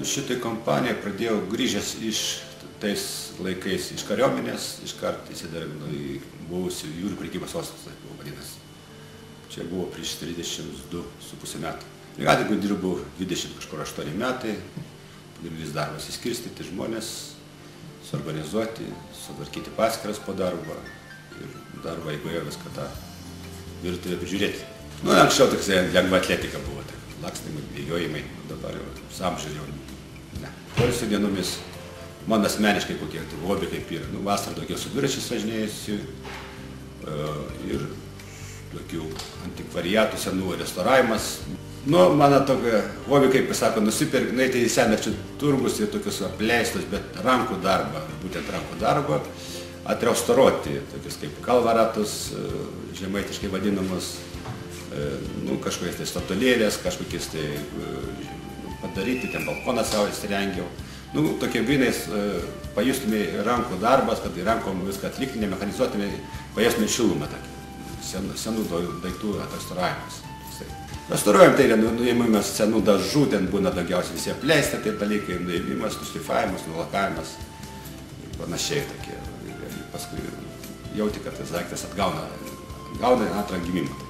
Šitai kompaniją pradėjau grįžęs iš tais laikais iš kariuomenės, iškart įsidarbinau į buvusių jūrų prekybos uostus, taip vadinasi. Čia buvo prieš 32,5 metų. Brigadininkų dirbau 28 metai, pagrindinis darbas įskirstyti žmonės, suorganizuoti, sutvarkyti paskiras po darbo ir darbo eigoje viską tą virtuvę prižiūrėti. Anksčiau toksai lengva atletika buvo, lakstymai, bėgiojimai, dabar jau samžiai jau ne. Poilsio dienomis, man asmeniškai kokie hobiai kaip yra. Vasarą daugiau su dviračiais važinėjusiu ir tokių antikvariatų senų restauravimas. Mano tokia hobi, kaip pasako, nueiti į sendačių turgus ir tokius apleistus, bet rankų darbą, būtent rankų darbą, atrestauruoti, tokius kaip kalvaratus, žemaitiškai vadinamus, kažkokias tai statulėlės, kažkokias tai padaryti, ten balkoną savo įsirengiau. Tokie grinais pajustume rankų darbas, kad rankom viską atlikti, nemechanizuotume, pajustume šilumą, senų daiktų atrestauravimas. Restauruojam tai yra nuėmimas senų dažų, ten būna daugiausiai visi apleisti, tai dalykai, nuėmimas, nušlifavimas, nulakavimas ir panašiai tokie. Paskui jauti, kad tas daiktas atgauna antrą gimimą.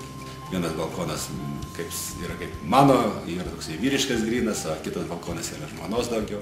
Vienas balkonas yra kaip mano, yra toksai vyriškas grynas, o kitas balkonas yra žmonos daugiau.